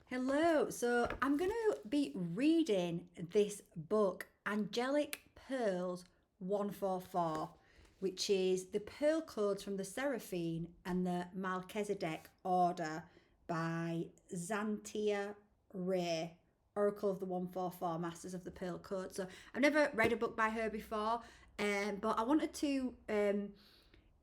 Hello, so I'm going to be reading this book, Angelic Pearls 144, which is the Pearl Codes from the Seraphim and the Melchizedek Order by Xantia Ray, Oracle of the 144, Masters of the Pearl Code. So I've never read a book by her before, but I wanted to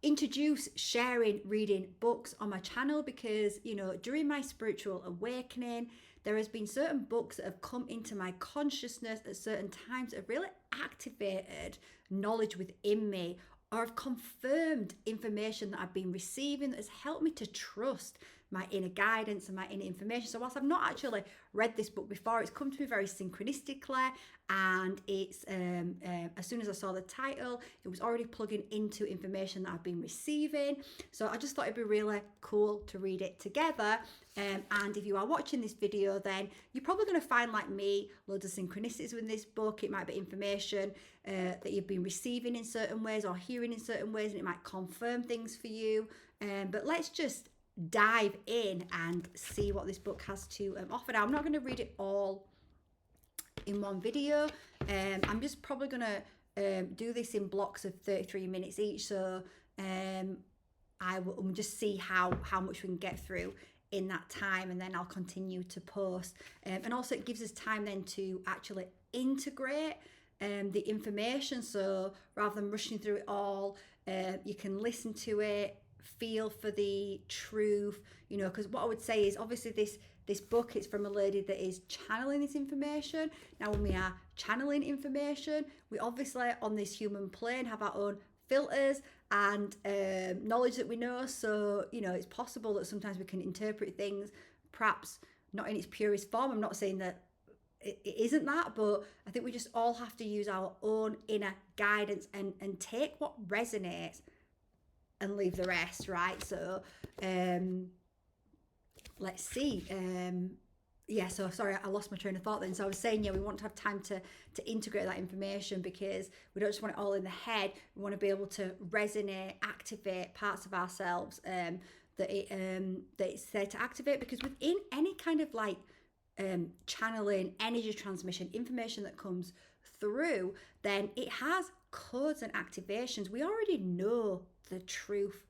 introduce sharing reading books on my channel because during my spiritual awakening there has been certain books that have come into my consciousness at certain times that have really activated knowledge within me or have confirmed information that I've been receiving that has helped me to trust my inner guidance and my inner information. So whilst I've not actually read this book before, it's come to me very synchronistically, and it's as soon as I saw the title, it was already plugging into information that I've been receiving. So I just thought it'd be really cool to read it together. And if you are watching this video, then you're probably going to find, like me, loads of synchronicities with this book. It might be information that you've been receiving in certain ways or hearing in certain ways, and it might confirm things for you. But let's just dive in and see what this book has to offer. Now, I'm not going to read it all in one video. I'm just probably going to do this in blocks of 33 minutes each. So I will just see how much we can get through in that time, and then I'll continue to post. And also it gives us time then to actually integrate the information. So rather than rushing through it all, you can listen to it, feel for the truth, because what I would say is obviously this book is from a lady that is channeling this information. Now, when we are channeling information, we obviously on this human plane have our own filters and knowledge that we know. So, it's possible that sometimes we can interpret things perhaps not in its purest form. I'm not saying that it isn't that, but I think we just all have to use our own inner guidance and take what resonates and leave the rest, right? So let's see. So sorry, I lost my train of thought then. So I was saying, we want to have time to integrate that information, because we don't just want it all in the head. We want to be able to resonate, activate parts of ourselves that it's there to activate, because within any kind of channeling, energy transmission, information that comes through, then it has codes and activations. We already know the truth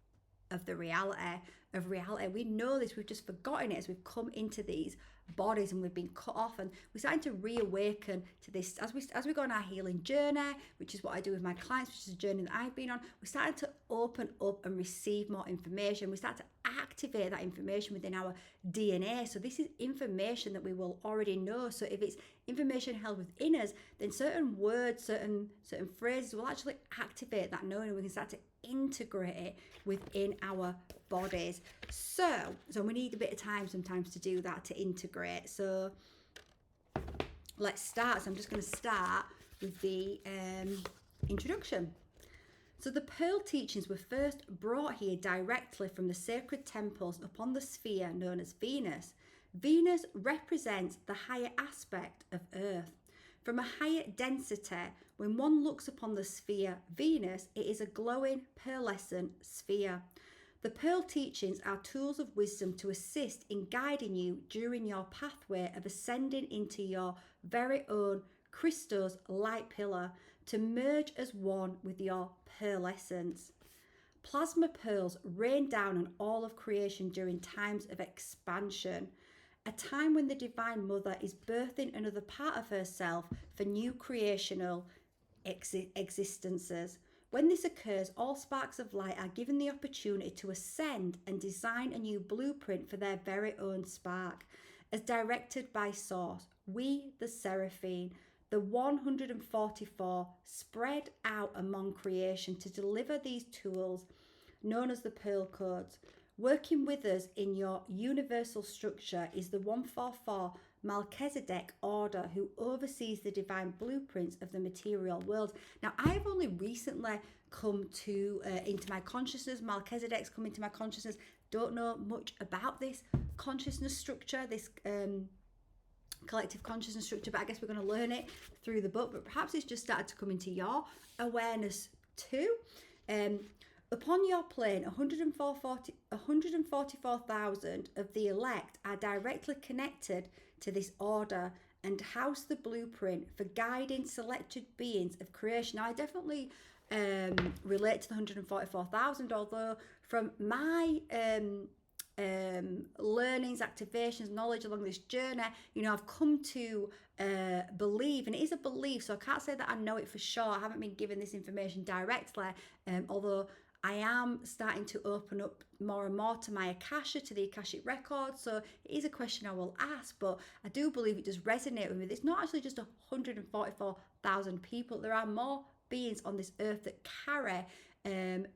of the reality of reality. We know this, we've just forgotten it as we've come into these bodies and we've been cut off, and we're starting to reawaken to this as we go on our healing journey, which is what I do with my clients, which is a journey that I've been on. We're starting to open up and receive more information. We start to activate that information within our DNA. So this is information that we will already know. So if it's information held within us, then certain words, certain phrases will actually activate that knowing, and we can start to integrate it within our bodies. So we need a bit of time sometimes to do that, to integrate. So let's start. So I'm just going to start with the introduction. So the Pearl teachings were first brought here directly from the sacred temples upon the sphere known as Venus. Venus represents the higher aspect of Earth. From a higher density, when one looks upon the sphere Venus, it is a glowing pearlescent sphere. The Pearl teachings are tools of wisdom to assist in guiding you during your pathway of ascending into your very own Christos light pillar, to merge as one with your pearl essence. Plasma pearls rain down on all of creation during times of expansion, a time when the Divine Mother is birthing another part of herself for new creational existences. When this occurs, all sparks of light are given the opportunity to ascend and design a new blueprint for their very own spark. As directed by Source, we, the Seraphim, the 144, spread out among creation to deliver these tools known as the Pearl Codes. Working with us in your universal structure is the 144 Melchizedek order, who oversees the divine blueprints of the material world. Now, I've only recently come to into my consciousness. Melchizedek's come into my consciousness. Don't know much about this consciousness structure, this collective consciousness structure, but I guess we're going to learn it through the book. But perhaps it's just started to come into your awareness too. Upon your plane, 144,000 of the elect are directly connected to this order and house the blueprint for guiding selected beings of creation. Now, I definitely relate to the 144,000, although from my learnings, activations, knowledge along this journey, I've come to believe, and it is a belief, so I can't say that I know it for sure. I haven't been given this information directly, although I am starting to open up more and more to my Akasha, to the Akashic records. So it is a question I will ask, but I do believe it does resonate with me. It's not actually just 144,000 people. There are more beings on this earth that carry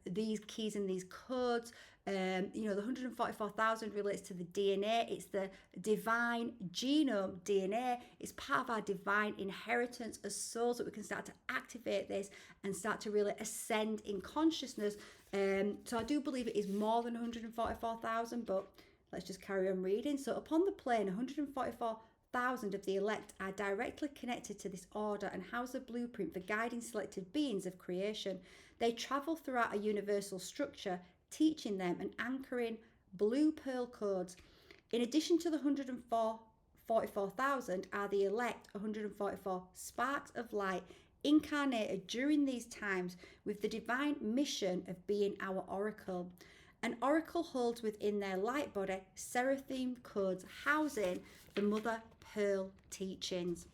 these keys and these codes. The 144,000 relates to the DNA. It's the divine genome DNA. It's part of our divine inheritance as souls, that we can start to activate this and start to really ascend in consciousness. So I do believe it is more than 144,000, but let's just carry on reading. So upon the plane, 144,000 of the elect are directly connected to this order and house a blueprint for guiding selected beings of creation. They travel throughout a universal structure, teaching them and anchoring blue pearl codes. In addition to the 144,000 are the elect 144 sparks of light incarnated during these times with the divine mission of being our oracle. An oracle holds within their light body Seraphim codes housing the mother pearl teachings.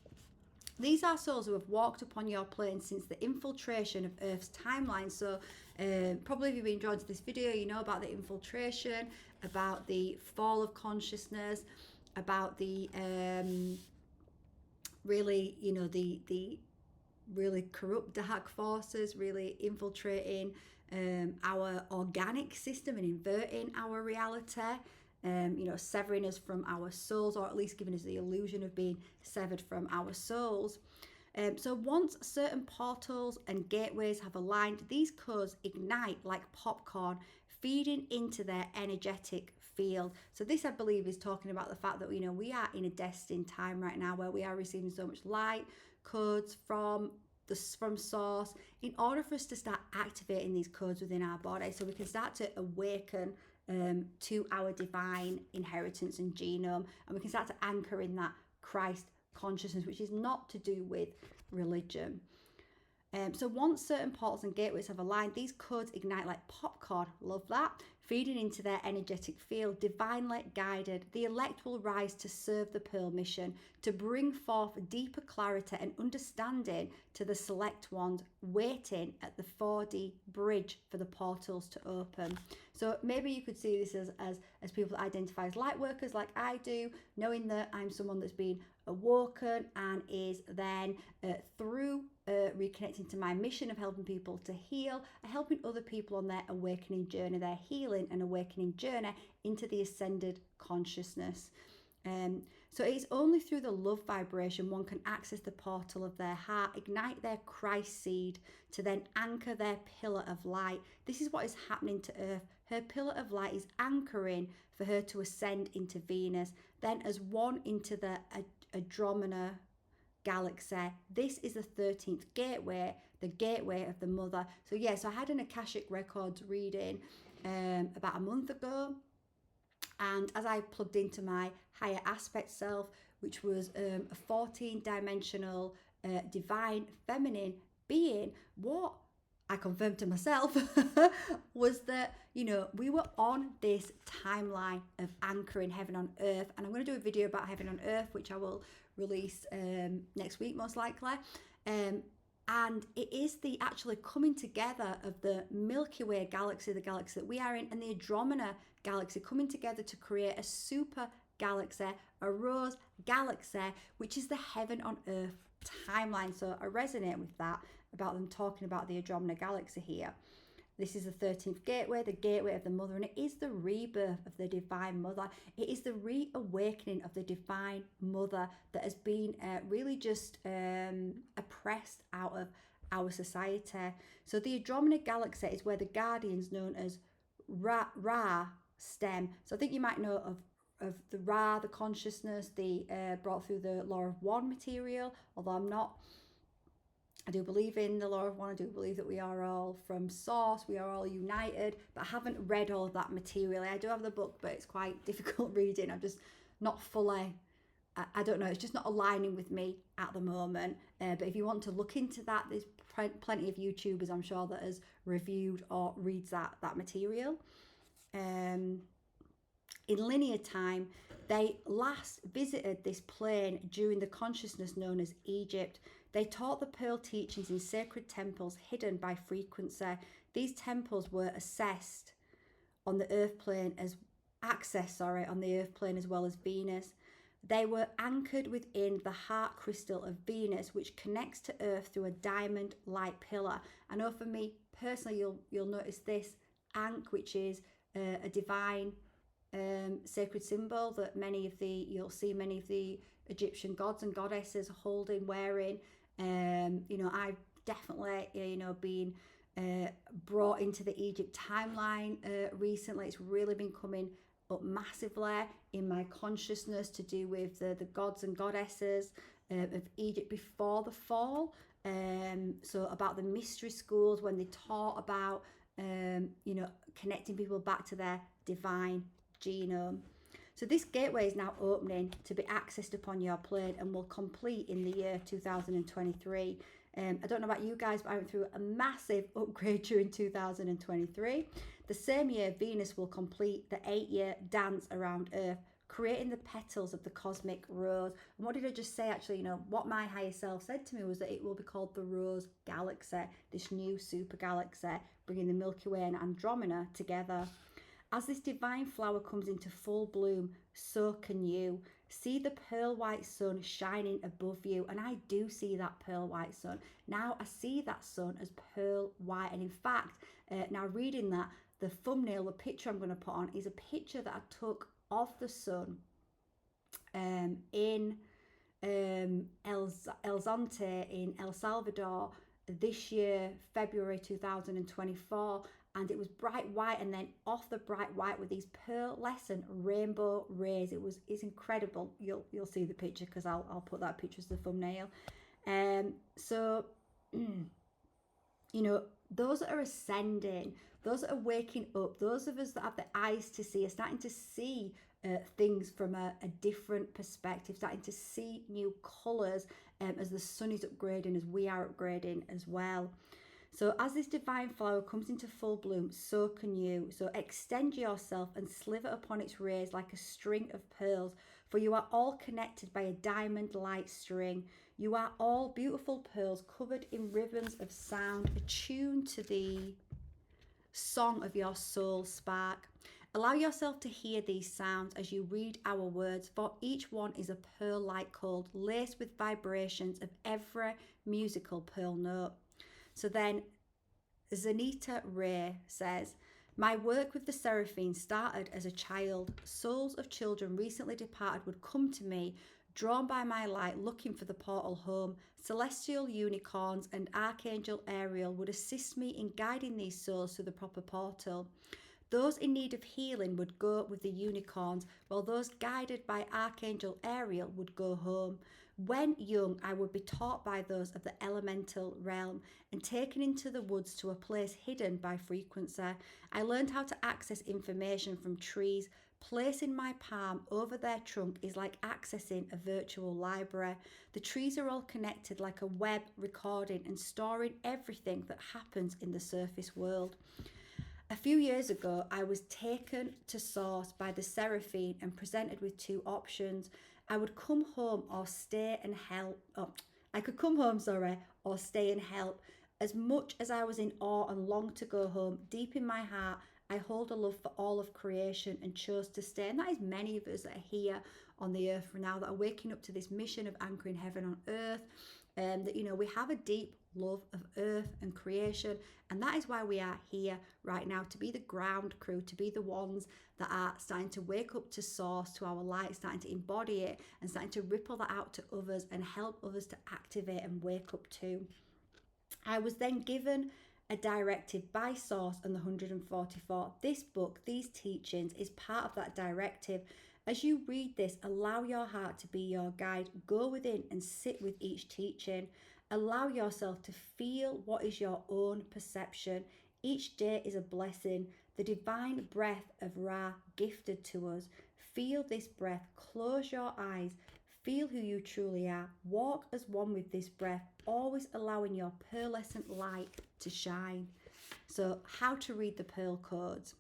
These are souls who have walked upon your plane since the infiltration of Earth's timeline. So probably if you've been drawn to this video, you know about the infiltration, about the fall of consciousness, about the really, the really corrupt dark forces really infiltrating our organic system and inverting our reality. Severing us from our souls, or at least giving us the illusion of being severed from our souls. So once certain portals and gateways have aligned, these codes ignite like popcorn, feeding into their energetic field. So this, I believe, is talking about the fact that we are in a destined time right now where we are receiving so much light codes from source, in order for us to start activating these codes within our body, so we can start to awaken to our divine inheritance and genome, and we can start to anchor in that Christ consciousness, which is not to do with religion. So once certain portals and gateways have aligned, these codes ignite like popcorn, love that, feeding into their energetic field, divinely guided. The elect will rise to serve the Pearl mission, to bring forth deeper clarity and understanding to the select ones waiting at the 4D bridge for the portals to open. So maybe you could see this as people that identify as light workers like I do, knowing that I'm someone that's been awoken and is then through reconnecting to my mission of helping people to heal, helping other people on their awakening journey, their healing and awakening journey into the ascended consciousness. So it is only through the love vibration one can access the portal of their heart, ignite their Christ seed to then anchor their pillar of light. This is what is happening to Earth. Her pillar of light is anchoring for her to ascend into Venus, then as one into the Andromeda galaxy. This is the 13th gateway, the gateway of the mother. So I had an Akashic Records reading about a month ago, and as I plugged into my higher aspect self, which was a 14-dimensional divine feminine being, what I confirmed to myself was that we were on this timeline of anchoring heaven on earth, and I'm going to do a video about heaven on earth, which I will release next week most likely. And it is the actually coming together of the Milky Way galaxy, the galaxy that we are in, and the Andromeda galaxy coming together to create a super galaxy, a rose galaxy, which is the heaven on earth timeline. So I resonate with that, about them talking about the Andromeda galaxy here. This is the 13th gateway, the gateway of the mother, and it is the rebirth of the divine mother. It is the reawakening of the divine mother that has been really just oppressed out of our society. So the Andromeda galaxy is where the guardians known as Ra stem. So I think you might know of the Ra, the consciousness, the brought through the Law of One material, although I'm not I do believe in the law of one. I do believe that we are all from source. We are all united, but I haven't read all of that material. I do have the book, but it's quite difficult reading. I'm just not fully, I don't know, it's just not aligning with me at the moment. But if you want to look into that, there's plenty of YouTubers, I'm sure, that has reviewed or reads that material. In linear time, they last visited this plane during the consciousness known as Egypt. They taught the Pearl teachings in sacred temples hidden by frequency. These temples were accessed on the earth plane as well as Venus. They were anchored within the heart crystal of Venus, which connects to Earth through a diamond-like pillar. I know for me personally, you'll notice this ankh, which is a divine sacred symbol that you'll see many of the Egyptian gods and goddesses holding, wearing. I've definitely been brought into the Egypt timeline recently. It's really been coming up massively in my consciousness to do with the gods and goddesses of Egypt before the fall. So about the mystery schools, when they taught about connecting people back to their divine genome. So this gateway is now opening to be accessed upon your plane and will complete in the year 2023. I don't know about you guys, but I went through a massive upgrade during 2023. The same year, Venus will complete the 8-year dance around Earth, creating the petals of the cosmic rose. And what did I just say? Actually, what my higher self said to me was that it will be called the Rose Galaxy, this new super galaxy, bringing the Milky Way and Andromeda together. As this divine flower comes into full bloom, so can you. See the pearl white sun shining above you. And I do see that pearl white sun. Now I see that sun as pearl white. And in fact, now reading that, the thumbnail, the picture I'm going to put on is a picture that I took of the sun in El Zonte in El Salvador this year, February 2024. And it was bright white, and then off the bright white with these pearlescent rainbow rays. It's incredible. You'll see the picture because I'll put that picture as the thumbnail. So those that are ascending, those that are waking up, those of us that have the eyes to see are starting to see things from a different perspective, starting to see new colours as the sun is upgrading, as we are upgrading as well. So as this divine flower comes into full bloom, so can you. So extend yourself and sliver upon its rays like a string of pearls, for you are all connected by a diamond-like string. You are all beautiful pearls covered in ribbons of sound, attuned to the song of your soul spark. Allow yourself to hear these sounds as you read our words, for each one is a pearl-like chord, laced with vibrations of every musical pearl note. So then Zanita Ray says, my work with the Seraphim started as a child. Souls of children recently departed would come to me, drawn by my light, looking for the portal home. Celestial unicorns and Archangel Ariel would assist me in guiding these souls to the proper portal. Those in need of healing would go with the unicorns, while those guided by Archangel Ariel would go home. When young, I would be taught by those of the elemental realm and taken into the woods to a place hidden by frequency. I learned how to access information from trees. Placing my palm over their trunk is like accessing a virtual library. The trees are all connected like a web, recording and storing everything that happens in the surface world. A few years ago, I was taken to source by the Seraphim and presented with two options. I would come home or stay and help. I could come home, or stay and help. As much as I was in awe and longed to go home, deep in my heart, I hold a love for all of creation and chose to stay. And that is many of us that are here on the earth for now, that are waking up to this mission of anchoring heaven on earth. That we have a deep love of earth and creation, and that is why we are here right now, to be the ground crew, to be the ones that are starting to wake up to source, to our light, starting to embody it and starting to ripple that out to others and help others to activate and wake up too. I was then given a directive by Source and the 144. This book, these teachings, is part of that directive. As you read this, allow your heart to be your guide. Go within and sit with each teaching. Allow yourself to feel what is your own perception. Each day is a blessing, the divine breath of Ra gifted to us. Feel this breath. Close your eyes. Feel who you truly are. Walk as one with this breath, always allowing your pearlescent light to shine. So, how to read the Pearl codes.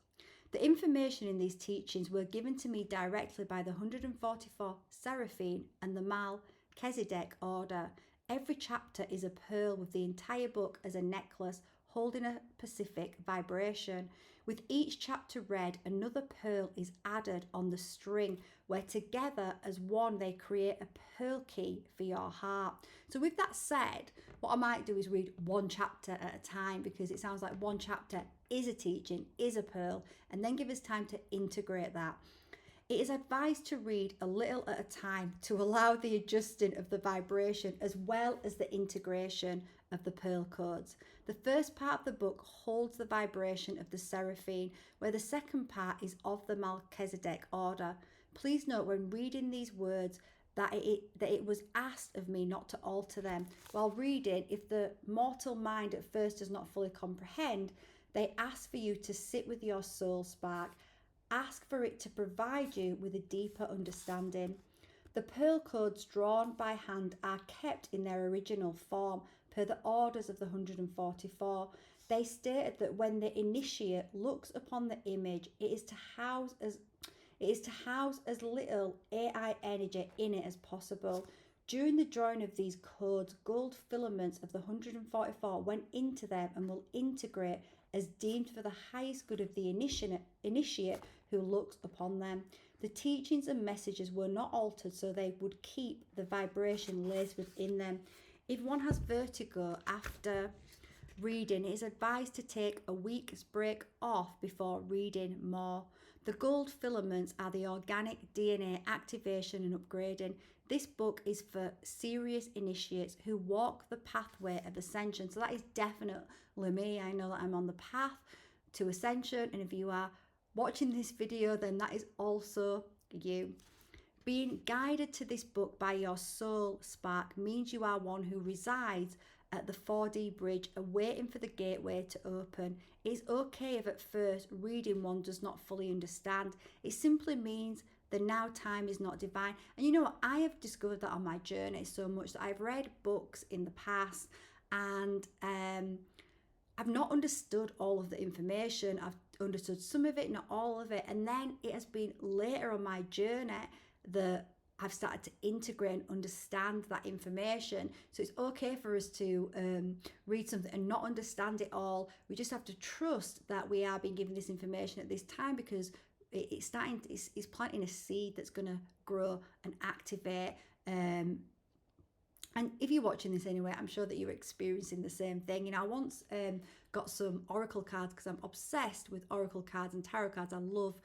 The information in these teachings were given to me directly by the 144 Seraphim and the Melchizedek order. Every chapter is a pearl, with the entire book as a necklace holding a Pacific vibration. With each chapter read, another pearl is added on the string, where together as one they create a pearl key for your heart. So with that said, what I might do is read one chapter at a time, because it sounds like one chapter is a teaching, is a pearl, and then give us time to integrate that. It is advised to read a little at a time to allow the adjusting of the vibration as well as the integration of the pearl codes. The first part of the book holds the vibration of the Seraphim, where the second part is of the Melchizedek order. Please note when reading these words that it was asked of me not to alter them. While reading, if the mortal mind at first does not fully comprehend, they ask for you to sit with your soul spark. Ask for it to provide you with a deeper understanding. The pearl codes drawn by hand are kept in their original form per the orders of the 144. They stated that when the initiate looks upon the image, it is to house as little AI energy in it as possible. During the drawing of these codes, gold filaments of the 144 went into them and will integrate as deemed for the highest good of the initiate who looks upon them. The teachings and messages were not altered, so they would keep the vibration laced within them. If one has vertigo after reading, it is advised to take a week's break off before reading more. The gold filaments are the organic DNA activation and upgrading. This book is for serious initiates who walk the pathway of ascension. So that is definitely me. I know that I'm on the path to ascension, and if you are watching this video, then that is also you. Being guided to this book by your soul spark means you are one who resides at the 4D bridge, awaiting for the gateway to open. It's okay if at first reading one does not fully understand. It simply means the now time is not divine. And you know what? I have discovered that on my journey so much that I've read books in the past and I've not understood all of the information. I've understood some of it, not all of it. And then it has been later on my journey that I've started to integrate and understand that information. So it's okay for us to read something and not understand it all. We just have to trust that we are being given this information at this time, because it's planting a seed that's going to grow and activate. And if you're watching this anyway, I'm sure that you're experiencing the same thing. You know, I once got some oracle cards because I'm obsessed with oracle cards and tarot cards. I love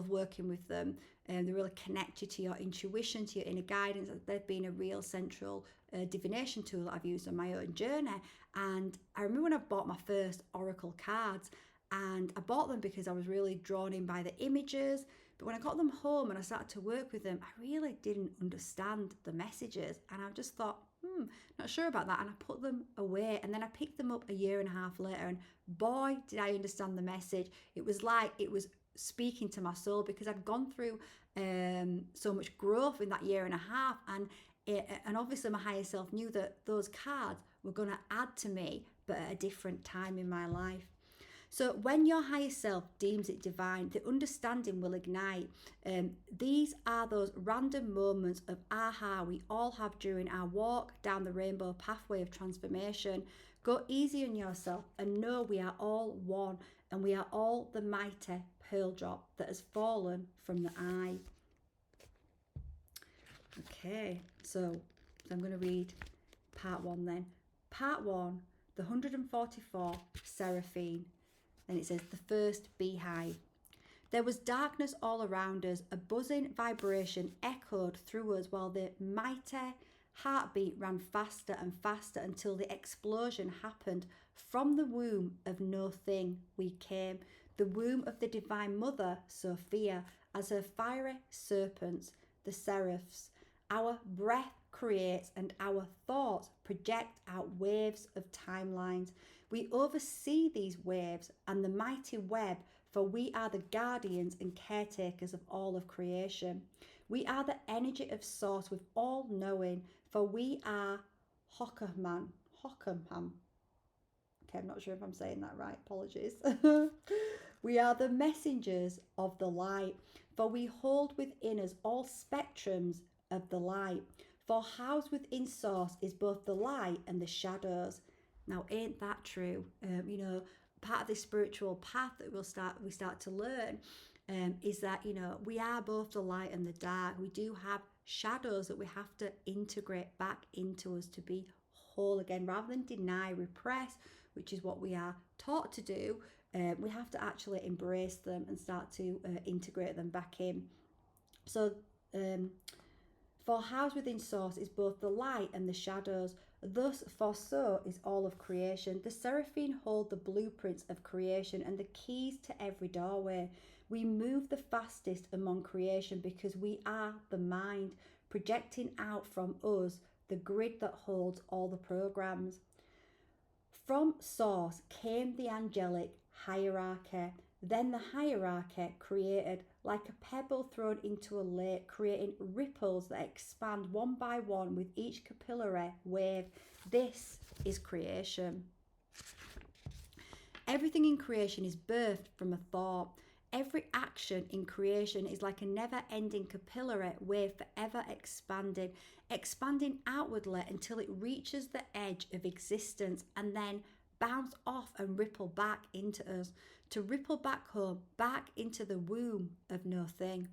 working with them, and they really connect you to your intuition, to your inner guidance. They've been a real central divination tool that I've used on my own journey. And I remember when I bought my first oracle cards, and I bought them because I was really drawn in by the images. But when I got them home and I started to work with them, I really didn't understand the messages. And I just thought, not sure about that. And I put them away. And then I picked them up a year and a half later. And boy, did I understand the message. It was like it was speaking to my soul, because I'd gone through so much growth in that year and a half. And obviously my higher self knew that those cards were going to add to me, but at a different time in my life. So when your higher self deems it divine, the understanding will ignite. These are those random moments of aha we all have during our walk down the rainbow pathway of transformation. Go easy on yourself and know we are all one, and we are all the mighty pearl drop that has fallen from the eye. Okay, so I'm going to read part 1 then. Part 1, the 144 Seraphim. Then it says, the first beehive. There was darkness all around us. A buzzing vibration echoed through us while the mighty heartbeat ran faster and faster until the explosion happened. From the womb of no thing we came, the womb of the Divine Mother, Sophia, as her fiery serpents, the seraphs. Our breath creates and our thoughts project out waves of timelines. We oversee these waves and the mighty web, for we are the guardians and caretakers of all of creation. We are the energy of source with all knowing, for we are Hockerman. Okay, I'm not sure if I'm saying that right. Apologies. We are the messengers of the light, for we hold within us all spectrums of the light. For housed within source is both the light and the shadows. Now, ain't that true? Part of this spiritual path that we start to learn is that we are both the light and the dark. We do have shadows that we have to integrate back into us to be whole again, rather than deny, repress, which is what we are taught to do. We have to actually embrace them and start to integrate them back in. So, for housed within source is both the light and the shadows. Thus, for so is all of creation. The Seraphim hold the blueprints of creation and the keys to every doorway. We move the fastest among creation because we are the mind, projecting out from us the grid that holds all the programs. From source came the angelic hierarchy. Then the hierarchy created like a pebble thrown into a lake, creating ripples that expand one by one with each capillary wave. This is creation. Everything in creation is birthed from a thought. Every action in creation is like a never-ending capillary wave, forever expanding outwardly until it reaches the edge of existence and then bounce off and ripple back into us, to ripple back home, back into the womb of no thing.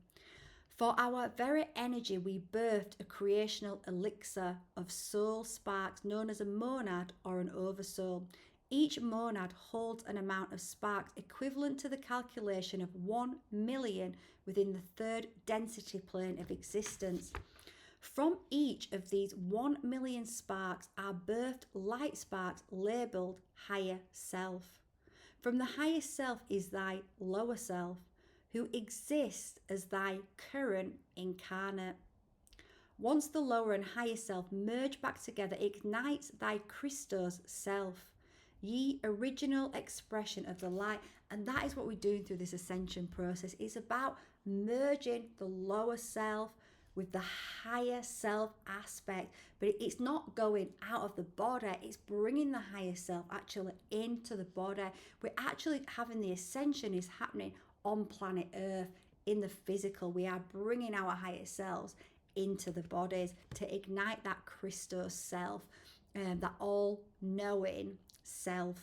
For our very energy, we birthed a creational elixir of soul sparks known as a monad or an oversoul. Each monad holds an amount of sparks equivalent to the calculation of 1 million within the third density plane of existence. From each of these 1 million sparks are birthed light sparks labelled higher self. From the higher self is thy lower self, who exists as thy current incarnate. Once the lower and higher self merge back together, ignites thy Christos self, ye original expression of the light. And that is what we're doing through this ascension process. It's about merging the lower self with the higher self aspect, but it's not going out of the body, it's bringing the higher self actually into the body. We're actually having the ascension is happening on planet Earth in the physical. We are bringing our higher selves into the bodies to ignite that Christos self, that all-knowing self.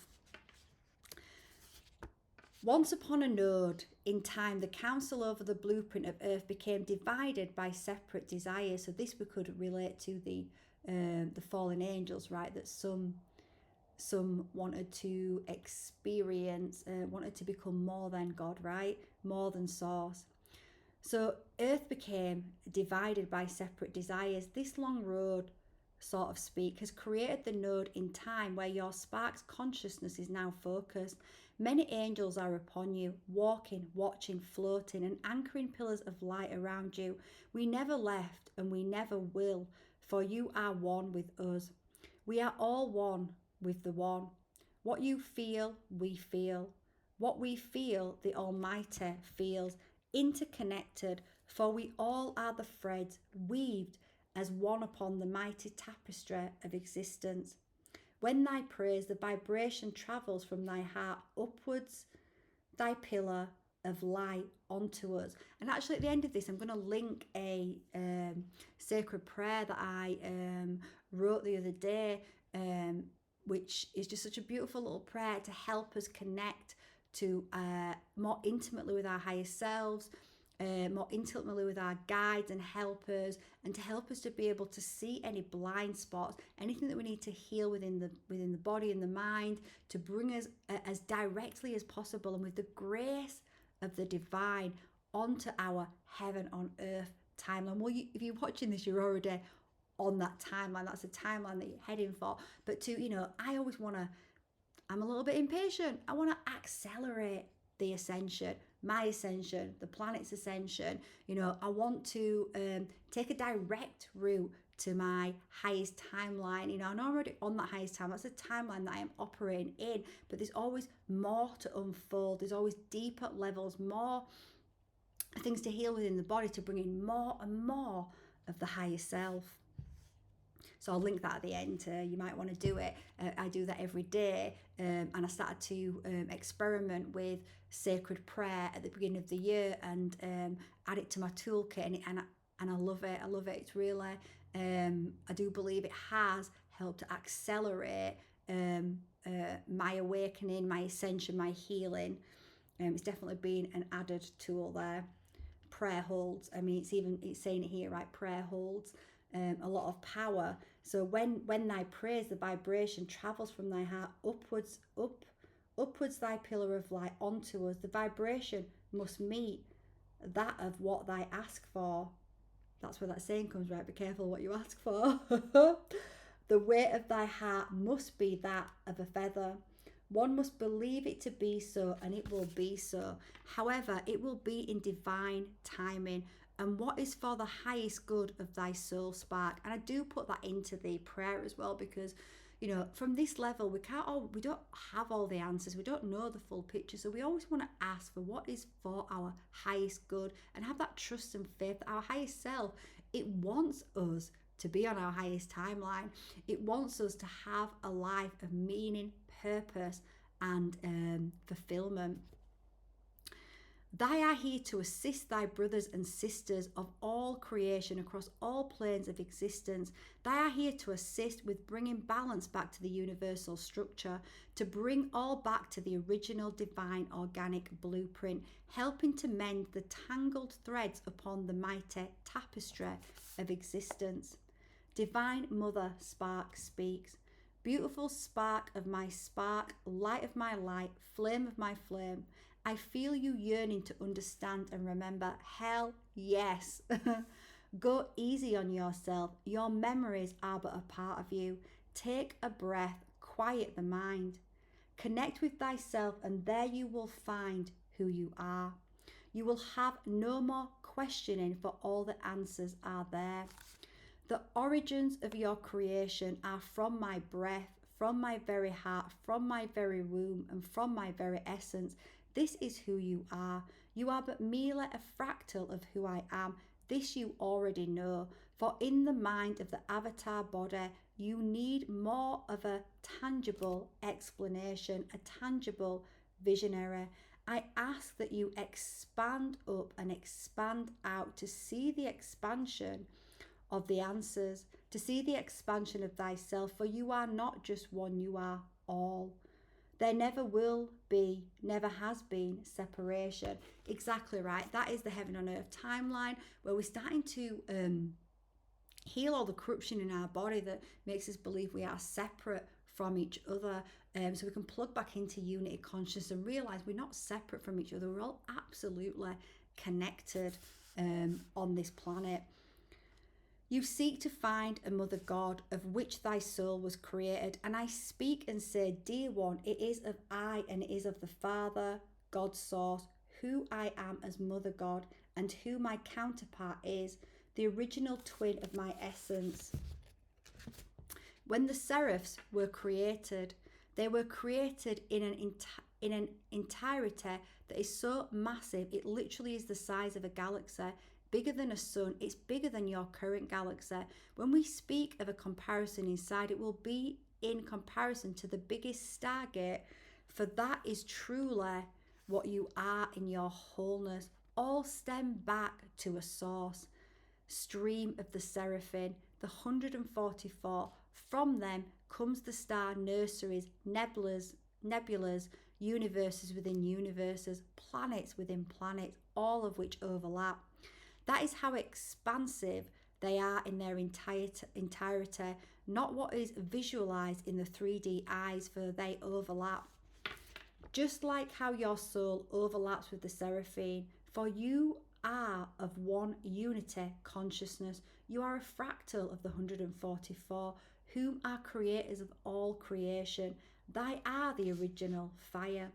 Once upon a node in time, the council over the blueprint of Earth became divided by separate desires. So this we could relate to the fallen angels, right? That some wanted to experience, wanted to become more than God, right? More than source. So Earth became divided by separate desires. This long road, sort of speak, has created the node in time where your spark's consciousness is now focused. Many angels are upon you, walking, watching, floating, and anchoring pillars of light around you. We never left and we never will, for you are one with us. We are all one with the one. What you feel, we feel. What we feel, the Almighty feels. Interconnected, for we all are the threads weaved as one upon the mighty tapestry of existence. When thy praise, the vibration travels from thy heart upwards, thy pillar of light onto us. And actually at the end of this, I'm going to link a sacred prayer that I wrote the other day, which is just such a beautiful little prayer to help us connect to more intimately with our higher selves, more intimately with our guides and helpers, and to help us to be able to see any blind spots, anything that we need to heal within the body and the mind, to bring us as directly as possible and with the grace of the divine onto our heaven on earth timeline. Well, if you're watching this, you're already on that timeline. That's the timeline that you're heading for. But I always want to, I'm a little bit impatient. I want to accelerate the ascension, my ascension, the planet's ascension. You know, I want to take a direct route to my highest timeline. You know, I'm already on that highest timeline. That's a timeline that I am operating in, but there's always more to unfold. There's always deeper levels, more things to heal within the body to bring in more and more of the higher self. So I'll link that at the end. You might want to do it. I do that every day. And I started to experiment with sacred prayer at the beginning of the year and add it to my toolkit. And I love it. I love it. It's really, I do believe it has helped to accelerate my awakening, my ascension, my healing. It's definitely been an added tool there. Prayer holds. I mean, it's saying it here, right? Prayer holds a lot of power. So when thy praise, the vibration travels from thy heart upwards thy pillar of light onto us. The vibration must meet that of what thy ask for. That's where that saying comes, right? Be careful what you ask for. The weight of thy heart must be that of a feather. One must believe it to be so, and it will be so. However, it will be in divine timing, and what is for the highest good of thy soul spark. And I do put that into the prayer as well, because, you know, from this level, we don't have all the answers. We don't know the full picture. So we always want to ask for what is for our highest good and have that trust and faith that our highest self, it wants us to be on our highest timeline. It wants us to have a life of meaning, purpose, and fulfillment. Thy are here to assist thy brothers and sisters of all creation across all planes of existence. Thy are here to assist with bringing balance back to the universal structure, to bring all back to the original divine organic blueprint, helping to mend the tangled threads upon the mighty tapestry of existence. Divine Mother Spark speaks. Beautiful spark of my spark, light of my light, flame of my flame. I feel you yearning to understand and remember. Hell yes. Go easy on yourself. Your memories are but a part of you. Take a breath, quiet the mind. Connect with thyself, and there you will find who you are. You will have no more questioning, for all the answers are there. The origins of your creation are from my breath, from my very heart, from my very womb, and from my very essence. This is who you are. You are but merely a fractal of who I am. This you already know. For in the mind of the avatar body, you need more of a tangible explanation, a tangible visionary. I ask that you expand up and expand out to see the expansion of the answers, to see the expansion of thyself, for you are not just one, you are all. There never will be, never has been separation. Exactly right. That is the heaven on earth timeline, where we're starting to heal all the corruption in our body that makes us believe we are separate from each other. So we can plug back into unity consciousness and realize we're not separate from each other. We're all absolutely connected on this planet. You seek to find a mother God of which thy soul was created, and I speak and say, dear one, it is of I and it is of the Father, God source, who I am as mother God, and who my counterpart is, the original twin of my essence. When the seraphs were created, they were created in an entirety that is so massive, it literally is the size of a galaxy. Bigger than a sun, it's bigger than your current galaxy. When we speak of a comparison inside, it will be in comparison to the biggest stargate, for that is truly what you are in your wholeness. All stem back to a source. Stream of the Seraphim, the 144. From them comes the star nurseries, nebulas, universes within universes, planets within planets, all of which overlap. That is how expansive they are in their entirety, not what is visualized in the 3D eyes, for they overlap. Just like how your soul overlaps with the seraphim, for you are of one unity consciousness. You are a fractal of the 144, whom are creators of all creation. Thy are the original fire.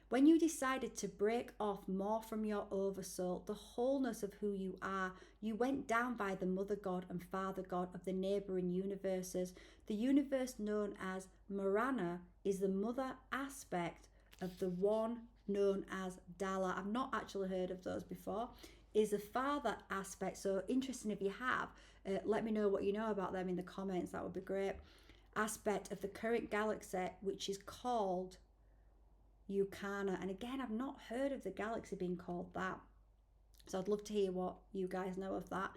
When you decided to break off more from your oversoul, the wholeness of who you are, you went down by the mother god and father god of the neighboring universes. The universe known as Marana is the mother aspect of the one known as Dala. I've not actually heard of those before. Is a father aspect. So interesting if you have. Let me know what you know about them in the comments. That would be great. Aspect of the current galaxy, which is called Yukana. And again, I've not heard of the galaxy being called that. So I'd love to hear what you guys know of that.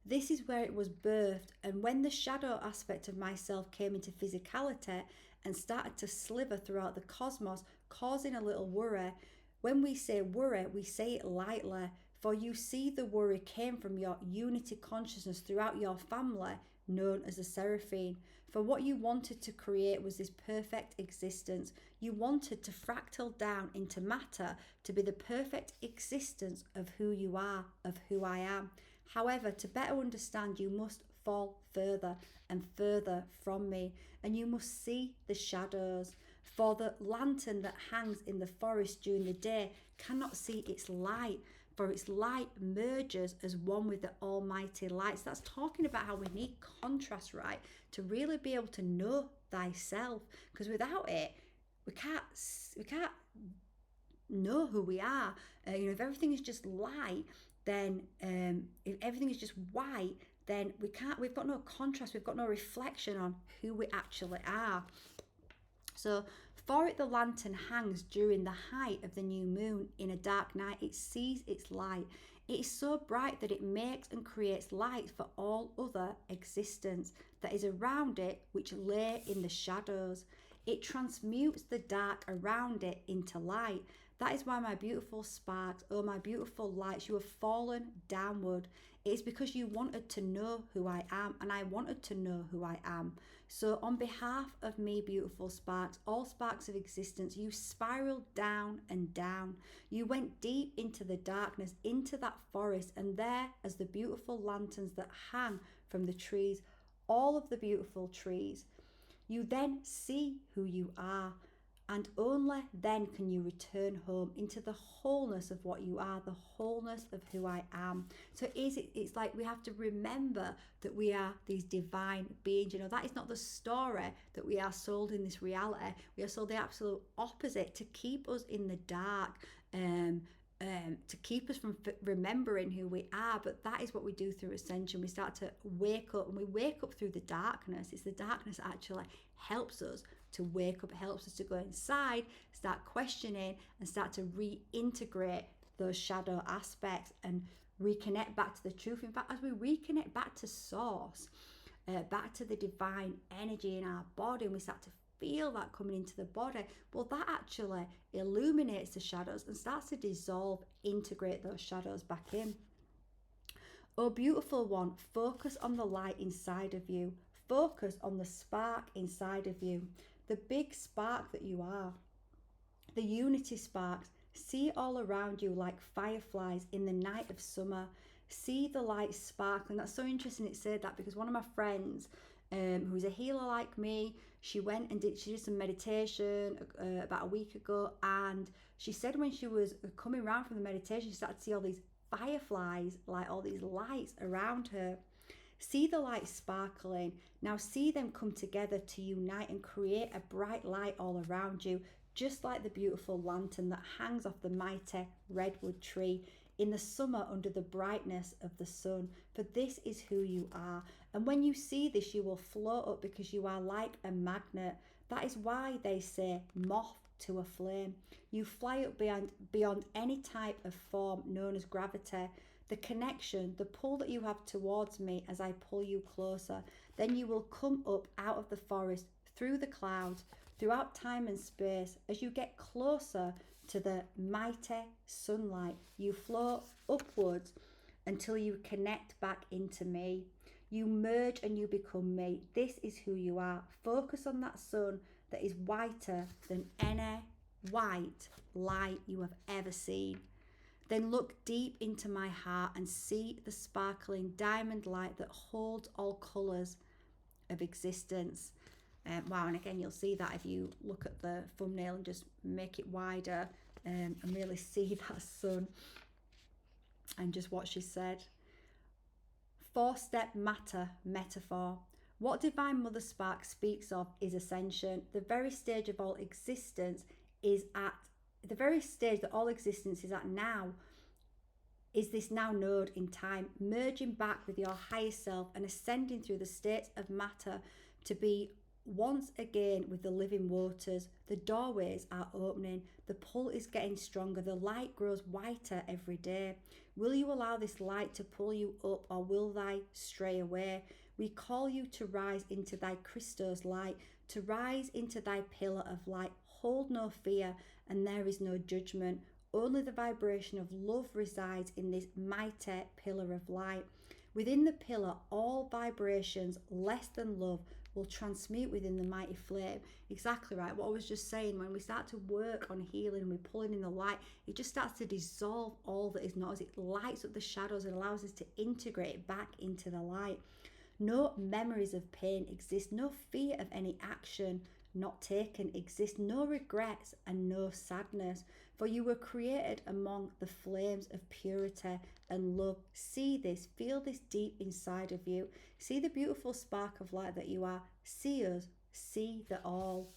This is where it was birthed. And when the shadow aspect of myself came into physicality and started to sliver throughout the cosmos, causing a little worry. When we say worry, we say it lightly. For you see, the worry came from your unity consciousness throughout your family, known as the Seraphim. For what you wanted to create was this perfect existence. You wanted to fractal down into matter to be the perfect existence of who you are, of who I am. However, to better understand, you must fall further and further from me, and you must see the shadows. For the lantern that hangs in the forest during the day cannot see its light, for its light merges as one with the almighty light. So that's talking about how we need contrast, right, to really be able to know thyself, because without it we can't know who we are. If everything is just light, then if everything is just white, then we've got no contrast, we've got no reflection on who we actually are. So for it, the lantern hangs during the height of the new moon. In a dark night, it sees its light. It is so bright that it makes and creates light for all other existence that is around it, which lay in the shadows. It transmutes the dark around it into light. That is why, my beautiful sparks, oh my beautiful lights, you have fallen downward. It is because you wanted to know who I am, and I wanted to know who I am. So on behalf of me, beautiful sparks, all sparks of existence, you spiraled down and down. You went deep into the darkness, into that forest, and there, as the beautiful lanterns that hang from the trees, all of the beautiful trees, you then see who you are. And only then can you return home into the wholeness of what you are, the wholeness of who I am. So it's like we have to remember that we are these divine beings. That is not the story that we are sold in this reality. We are sold the absolute opposite, to keep us in the dark, to keep us from remembering who we are. But that is what we do through ascension. We start to wake up, and we wake up through the darkness. It's the darkness that actually helps us to wake up, helps us to go inside, start questioning, and start to reintegrate those shadow aspects and reconnect back to the truth. In fact, as we reconnect back to source, back to the divine energy in our body, and we start to feel that coming into the body, well, that actually illuminates the shadows and starts to dissolve, integrate those shadows back in. Oh, beautiful one, focus on the light inside of you. Focus on the spark inside of you, the big spark that you are, the unity sparks. See all around you like fireflies in the night of summer. See the light sparkling. That's so interesting it said that, because one of my friends, who's a healer like me, she did some meditation about a week ago, and she said when she was coming around from the meditation, she started to see all these fireflies, like all these lights around her. See the light sparkling. Now see them come together to unite and create a bright light all around you, just like the beautiful lantern that hangs off the mighty redwood tree in the summer under the brightness of the sun. For this is who you are. And when you see this, you will float up, because you are like a magnet. That is why they say moth to a flame. You fly up beyond any type of form known as gravity. The connection, the pull that you have towards me as I pull you closer, then you will come up out of the forest, through the clouds, throughout time and space. As you get closer to the mighty sunlight, you float upwards until you connect back into me. You merge and you become me. This is who you are. Focus on that sun that is whiter than any white light you have ever seen. Then look deep into my heart and see the sparkling diamond light that holds all colours of existence. Wow, and again, you'll see that if you look at the thumbnail and just make it wider. and really see that sun and just what she said. 4-step matter metaphor. What Divine Mother Spark speaks of is ascension. The very stage of all existence is at the very stage that all existence is at now, is this now node in time, merging back with your higher self and ascending through the states of matter to be once again with the living waters. The doorways are opening, the pull is getting stronger, the light grows whiter every day. Will you allow this light to pull you up, or will thy stray away? We call you to rise into thy Christos light, to rise into thy pillar of light. Hold no fear, and there is no judgment. Only the vibration of love resides in this mighty pillar of light. Within the pillar, all vibrations less than love will transmute within the mighty flame. Exactly right. What I was just saying, when we start to work on healing and we're pulling in the light, it just starts to dissolve all that is not, as it lights up the shadows and allows us to integrate it back into the light. No memories of pain exist. No fear of any action not taken exist. No regrets and no sadness. For you were created among the flames of purity and love. See this, feel this deep inside of you. See the beautiful spark of light that you are. See us, see the all.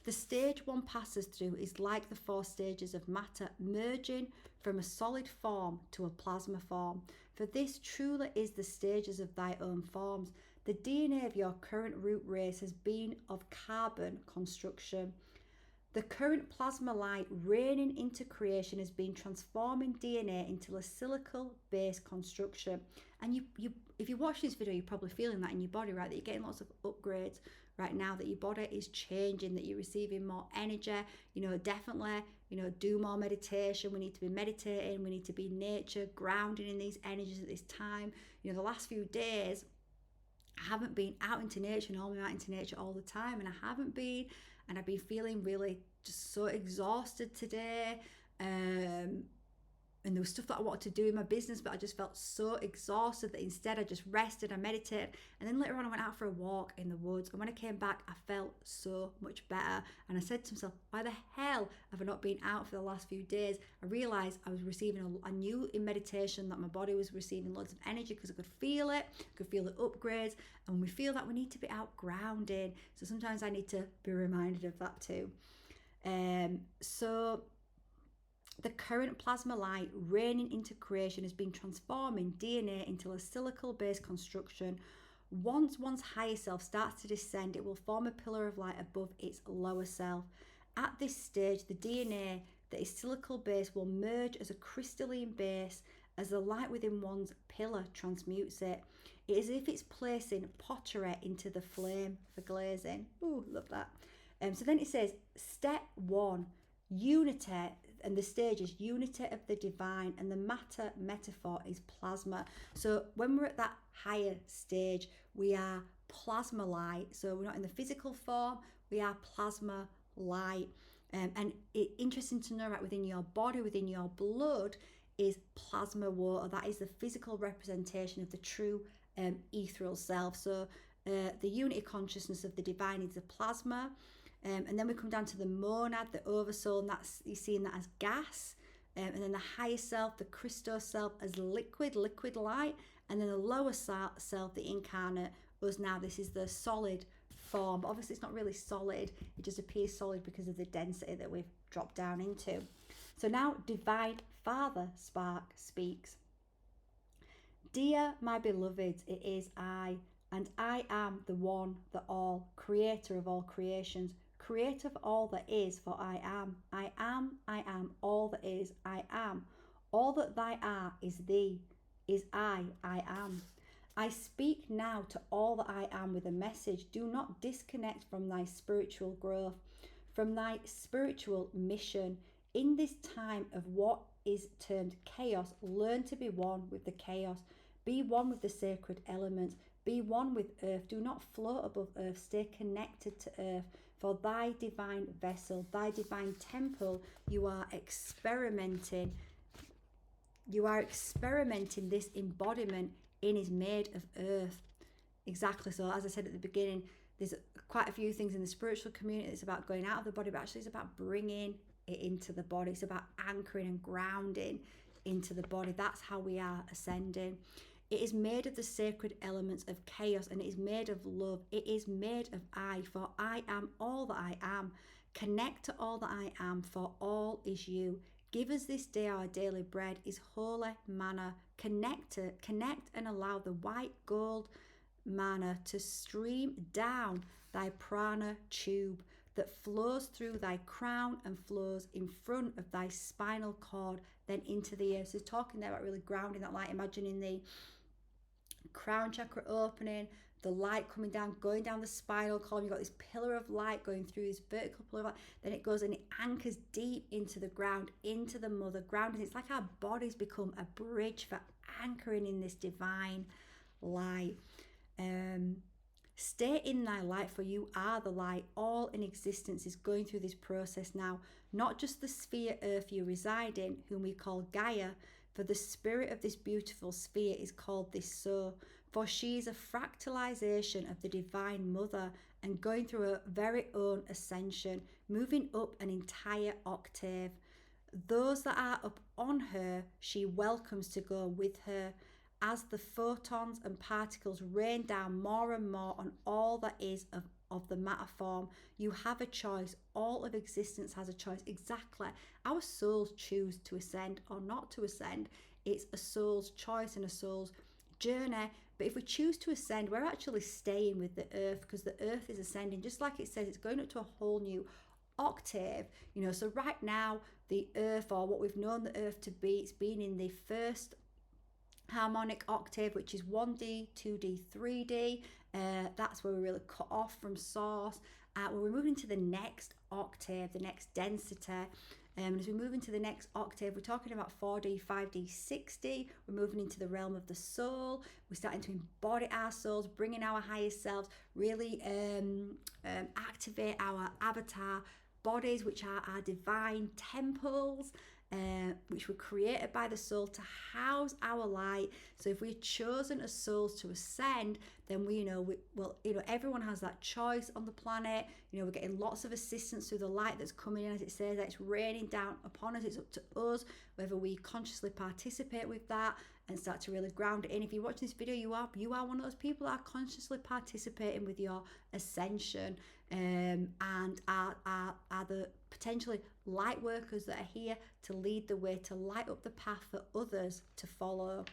The stage one passes through is like the 4 stages of matter, merging from a solid form to a plasma form. For this truly is the stages of thy own forms. The DNA of your current root race has been of carbon construction. The current plasma light raining into creation has been transforming DNA into a silica-based construction. And you, if you watch this video, you're probably feeling that in your body, right? That you're getting lots of upgrades right now, that your body is changing, that you're receiving more energy. Definitely, do more meditation. We need to be meditating. We need to be nature, grounding in these energies at this time. The last few days, I haven't been out into nature, normally out into nature all the time, and I haven't been, and I've been feeling really just so exhausted today. And there was stuff that I wanted to do in my business, but I just felt so exhausted that instead I just rested, I meditated, and then later on I went out for a walk in the woods, and when I came back I felt so much better. And I said to myself, why the hell have I not been out for the last few days? I realised I was receiving I knew in meditation that my body was receiving loads of energy because I could feel it, I could feel the upgrades, and when we feel that, we need to be out grounding. So sometimes I need to be reminded of that too. So the current plasma light raining into creation has been transforming DNA into a silica-based construction. Once one's higher self starts to descend, it will form a pillar of light above its lower self. At this stage, the DNA that is silica-based will merge as a crystalline base as the light within one's pillar transmutes it. It is as if it's placing pottery into the flame for glazing. Ooh, love that. So then it says, step 1, unity. And the stage is unity of the divine, and the matter metaphor is plasma. So when we're at that higher stage, we are plasma light. So we're not in the physical form, we are plasma light. And it's interesting to know, right, within your body, within your blood is plasma water. That is the physical representation of the true ethereal self. So the unity consciousness of the divine is the plasma. And then we come down to the monad, the oversoul, and that's, you're seeing that as gas. And then the higher self, the Christos self, as liquid light. And then the lower self, the incarnate, us now. This is the solid form. But obviously it's not really solid. It just appears solid because of the density that we've dropped down into. So now Divine Father Spark speaks. Dear my beloveds, it is I, and I am the one, the all, creator of all creations, creator of all that is, for I am, all that is, I am. All that thy art is thee, is I am. I speak now to all that I am with a message. Do not disconnect from thy spiritual growth, from thy spiritual mission. In this time of what is termed chaos, learn to be one with the chaos. Be one with the sacred elements. Be one with earth. Do not float above earth. Stay connected to earth. For thy divine vessel, thy divine temple, you are experimenting. You are experimenting this embodiment in is made of earth. Exactly. So as I said at the beginning, there's quite a few things in the spiritual community. It's about going out of the body, but actually it's about bringing it into the body. It's about anchoring and grounding into the body. That's how we are ascending. It is made of the sacred elements of chaos, and it is made of love. It is made of I, for I am all that I am. Connect to all that I am, for all is you. Give us this day our daily bread is holy manna. Connect and allow the white gold manna to stream down thy prana tube that flows through thy crown and flows in front of thy spinal cord, then into the earth. So talking there about really grounding that light, imagining the crown chakra opening, the light coming down, going down the spinal column. You've got this pillar of light going through this vertical pillar of light. Then it goes and it anchors deep into the ground, into the mother ground. And it's like our bodies become a bridge for anchoring in this divine light. Stay in thy light, for you are the light. All in existence is going through this process now. Not just the sphere earth you reside in, whom we call Gaia, for the spirit of this beautiful sphere is called this soul, for she is a fractalization of the divine mother and going through her very own ascension, moving up an entire octave. Those that are up on her, she welcomes to go with her. As the photons and particles rain down more and more on all that is of the matter form, you have a choice. All of existence has a choice. Exactly. Our souls choose to ascend or not to ascend. It's a soul's choice and a soul's journey. But if we choose to ascend, we're actually staying with the earth, because the earth is ascending. Just like it says, it's going up to a whole new octave. So right now, the earth, or what we've known the earth to be, it's been in the first harmonic octave, which is 1D, 2D, 3D. That's where we really cut off from source. We're moving to the next octave, the next density. As we move into the next octave, we're talking about 4D, 5D, 6D. We're moving into the realm of the soul. We're starting to embody our souls, bringing our higher selves, really activate our avatar bodies, which are our divine temples. Which were created by the soul to house our light. So if we're chosen as souls to ascend, then everyone has that choice on the planet. We're getting lots of assistance through the light that's coming in, as it says, that it's raining down upon us. It's up to us whether we consciously participate with that and start to really ground it in. If you're watching this video, you are one of those people that are consciously participating with your ascension, and are the potentially light workers that are here to lead the way, to light up the path for others to follow.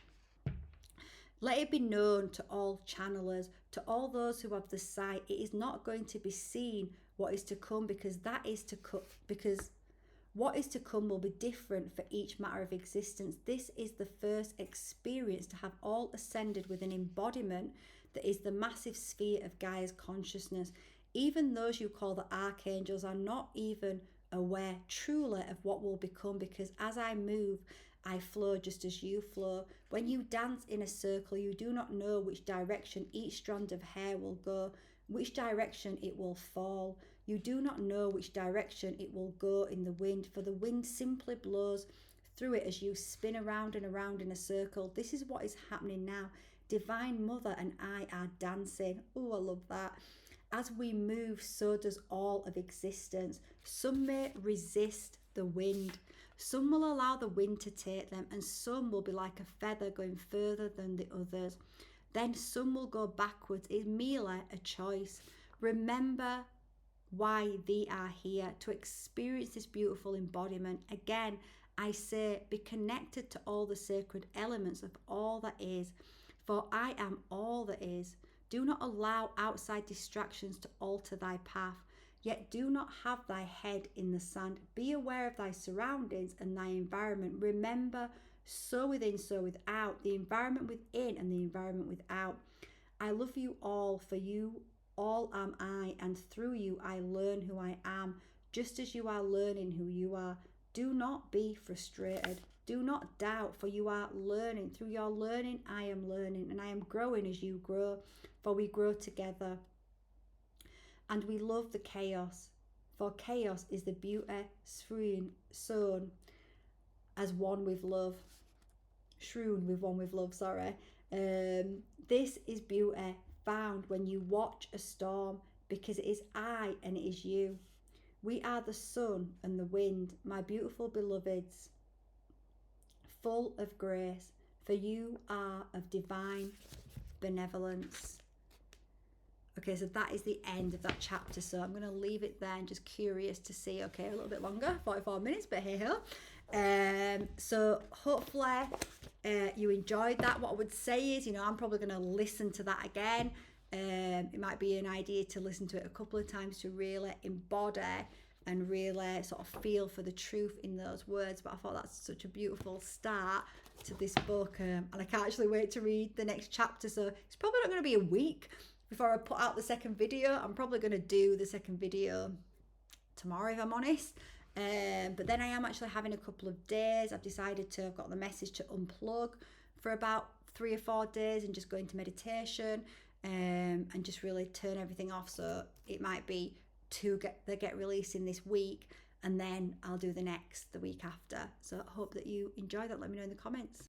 Let it be known to all channelers, to all those who have the sight, it is not going to be seen what is to come, because what is to come will be different for each matter of existence. This is the first experience to have all ascended with an embodiment that is the massive sphere of Gaia's consciousness. Even those you call the archangels are not even aware truly of what will become, because as I move, I flow just as you flow. When you dance in a circle, you do not know which direction each strand of hair will go, which direction it will fall. You do not know which direction it will go in the wind, for the wind simply blows through it as you spin around and around in a circle. This is what is happening now. Divine Mother and I are dancing. Oh, I love that. As we move, so does all of existence. Some may resist the wind. Some will allow the wind to take them, and some will be like a feather going further than the others. Then some will go backwards. It's merely a choice. Remember why they are here, to experience this beautiful embodiment. Again, I say, be connected to all the sacred elements of all that is, for I am all that is. Do not allow outside distractions to alter thy path, yet do not have thy head in the sand. Be aware of thy surroundings and thy environment. Remember, so within, so without, the environment within and the environment without. I love you all, for you all am I, and through you I learn who I am, just as you are learning who you are. Do not be frustrated. Do not doubt, for you are learning. Through your learning, I am learning, and I am growing as you grow, for we grow together. And we love the chaos, for chaos is the beauty sown as one with love. Shroon with one with love, sorry. This is beauty found when you watch a storm, because it is I and it is you. We are the sun and the wind, my beautiful beloveds, full of grace, for you are of divine benevolence. Okay, so that is the end of that chapter. So I'm going to leave it there and just curious to see. Okay, a little bit longer, 44 minutes, but hey ho. So hopefully you enjoyed that. What I would say is, I'm probably going to listen to that again. It might be an idea to listen to it a couple of times to really embody and really sort of feel for the truth in those words. But I thought that's such a beautiful start to this book, and I can't actually wait to read the next chapter. So it's probably not going to be a week before I put out the second video. I'm probably going to do the second video tomorrow, if I'm honest. But then I am actually having a couple of days. I've got the message to unplug for about 3 or 4 days and just go into meditation, and just really turn everything off. So it might be they get released in this week, and then I'll do the week after. So I hope that you enjoy that. Let me know in the comments.